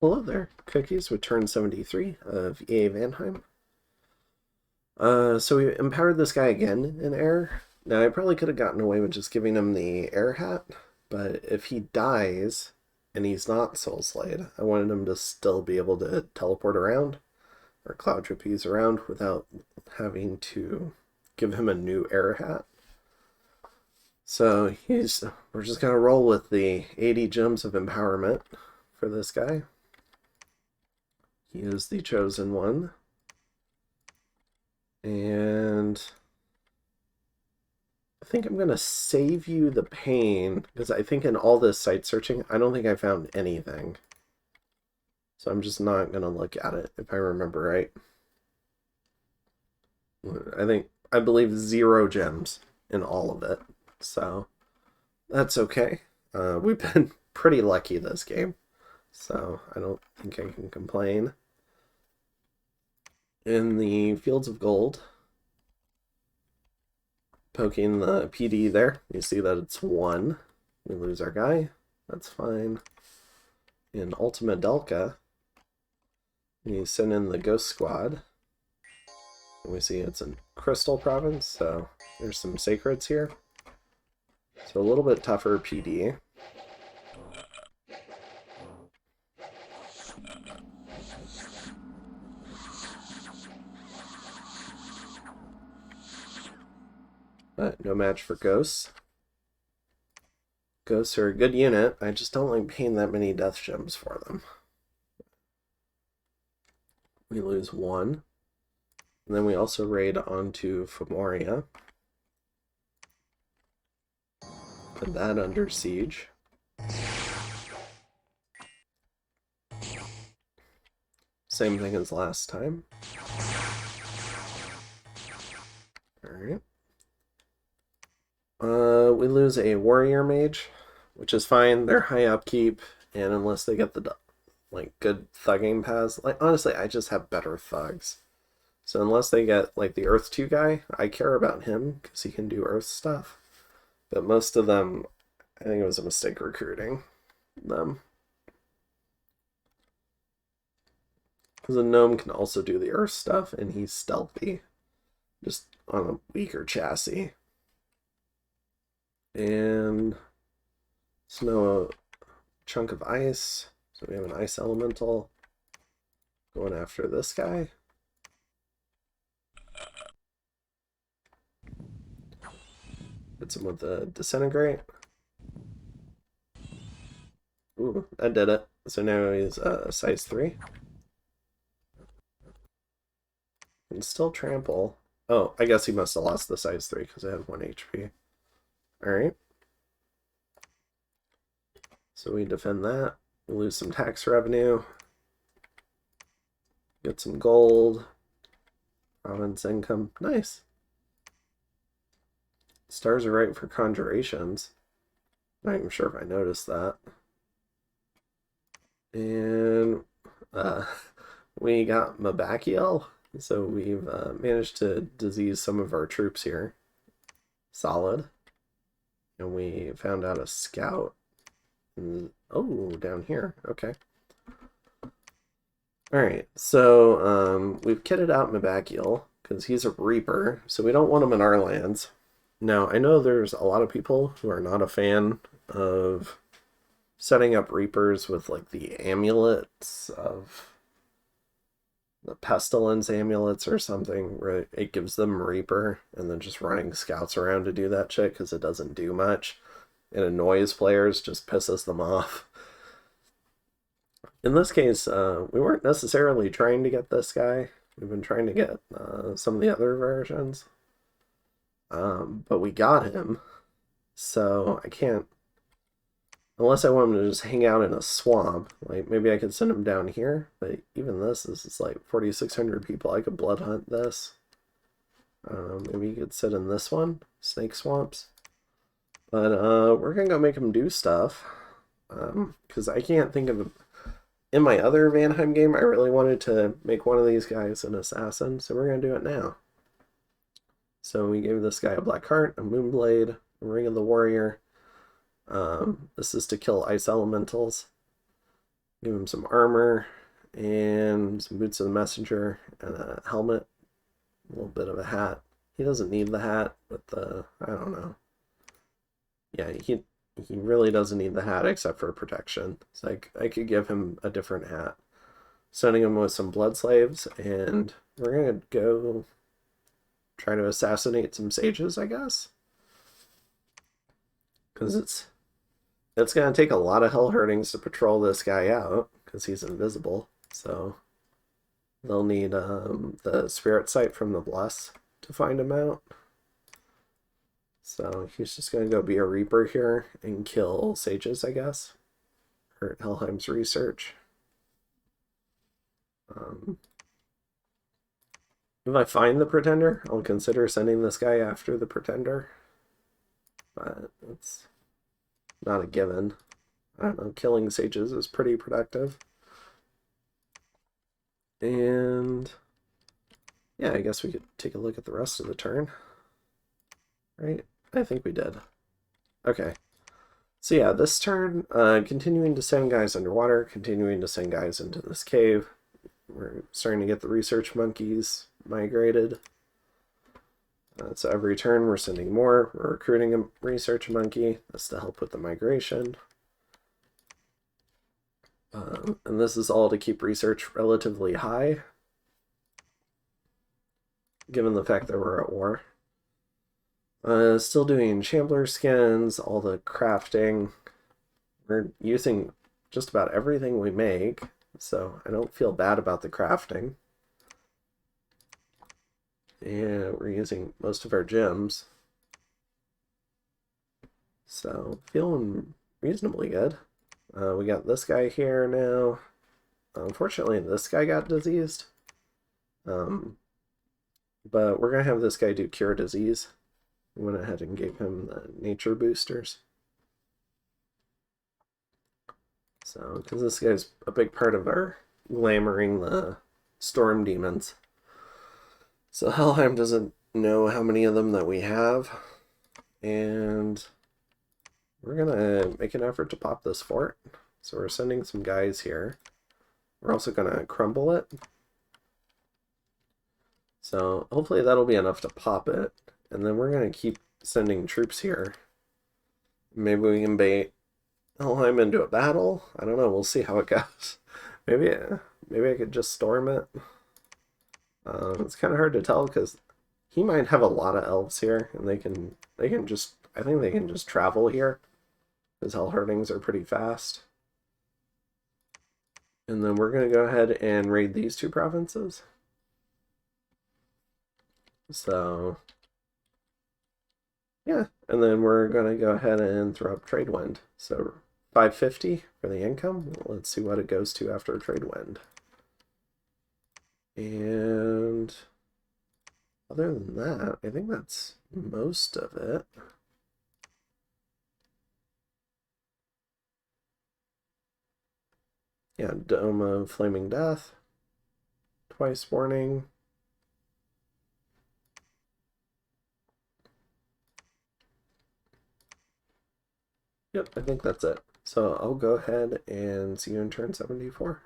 Hello there, Cookies with turn 73 of EA Vanheim. So we empowered this guy again in air. Now I probably could have gotten away with just giving him the air hat, but if he dies and he's not Soul Slayed, I wanted him to still be able to teleport around or cloud trapeze around without having to give him a new air hat. So we're just gonna roll with the 80 gems of empowerment for this guy. He is the chosen one. And I think I'm going to save you the pain, because I think in all this site searching, I don't think I found anything. So I'm just not going to look at it, if I remember right. I believe 0 gems in all of it. So that's okay. We've been pretty lucky this game. So I don't think I can complain. In the Fields of Gold, poking the PD there, you see that it's 1. We lose our guy. That's fine. In Ultima Delca, we send in the Ghost Squad. And we see it's in Crystal Province, so there's some Sacreds here. So a little bit tougher PD. But no match for Ghosts. Ghosts are a good unit. I just don't like paying that many death gems for them. We lose 1. And then we also raid onto Femoria. Put that under siege. Same thing as last time. Alright. We lose a warrior mage, which is fine. They're high upkeep, and unless they get the good thugging paths, honestly, I just have better thugs. So unless they get the Earth 2 guy, I care about him because he can do Earth stuff. But most of them, I think it was a mistake recruiting them. Because a gnome can also do the Earth stuff, and he's stealthy, just on a weaker chassis. And snow, a chunk of ice. So we have an ice elemental going after this guy. Hits him with the disintegrate. Ooh, that did it. So now he's size 3. And still trample. Oh, I guess he must have lost the size 3 because I had 1 HP. Alright. So we defend that. We lose some tax revenue. Get some gold. Province income. Nice. Stars are right for conjurations. Not even sure if I noticed that. And we got Mabakiel. So we've managed to disease some of our troops here. Solid. And we found out a scout. Oh, down here. Okay. Alright, so we've kitted out Mabakiel because he's a Reaper, so we don't want him in our lands. Now, I know there's a lot of people who are not a fan of setting up Reapers with the amulets of the Pestilence amulets or something, where it gives them Reaper, and then just running scouts around to do that shit because it doesn't do much. It annoys players, just pisses them off. In this case, we weren't necessarily trying to get this guy. We've been trying to get some of the other versions. But we got him. So I can't... Unless I want him to just hang out in a swamp. Maybe I could send him down here. But even this is 4,600 people. I could blood hunt this. Maybe you could sit in this one. Snake swamps. But we're going to go make him do stuff. Because I can't think of... In my other Vanheim game, I really wanted to make one of these guys an assassin. So we're going to do it now. So we gave this guy a Black Heart, a Moonblade, a Ring of the Warrior. This is to kill ice elementals. Give him some armor and some boots of the messenger and a helmet, a little bit of a hat. He doesn't need the hat, but I don't know. Yeah, he really doesn't need the hat except for protection. It's like I could give him a different hat. Sending him with some blood slaves, and we're gonna go try to assassinate some sages, I guess. Because it's gonna take a lot of hell hurtings to patrol this guy out, because he's invisible. So they'll need the spirit sight from the bless to find him out. So he's just gonna go be a reaper here and kill sages, I guess. Hurt Helheim's research. If I find the pretender, I'll consider sending this guy after the pretender. But it's not a given. I don't know, killing sages is pretty productive. And yeah, I guess we could take a look at the rest of the turn. Right? I think we did. Okay. So yeah, this turn, continuing to send guys underwater, continuing to send guys into this cave. We're starting to get the research monkeys migrated. So every turn we're sending more. We're recruiting a research monkey. That's to help with the migration. And this is all to keep research relatively high, given the fact that we're at war. Still doing shambler skins, all the crafting. We're using just about everything we make, so I don't feel bad about the crafting. And we're using most of our gems. So feeling reasonably good. We got this guy here now. Unfortunately, this guy got diseased. But we're going to have this guy do cure disease. We went ahead and gave him the nature boosters. So, because this guy's a big part of our glamoring the storm demons. So Helheim doesn't know how many of them that we have. And we're going to make an effort to pop this fort. So we're sending some guys here. We're also going to crumble it. So hopefully that'll be enough to pop it. And then we're going to keep sending troops here. Maybe we can bait Helheim into a battle. I don't know. We'll see how it goes. Maybe I could just storm it. It's kind of hard to tell because he might have a lot of elves here, and they can just, I think they can just travel here because hell hurtings are pretty fast. And then we're going to go ahead and raid these two provinces. So yeah, and then we're going to go ahead and throw up trade wind. So 550 for the income. Let's see what it goes to after trade wind. And other than that, I think that's most of it. Yeah, Dome of Flaming Death. Twice warning. Yep, I think that's it. So I'll go ahead and see you in turn 74.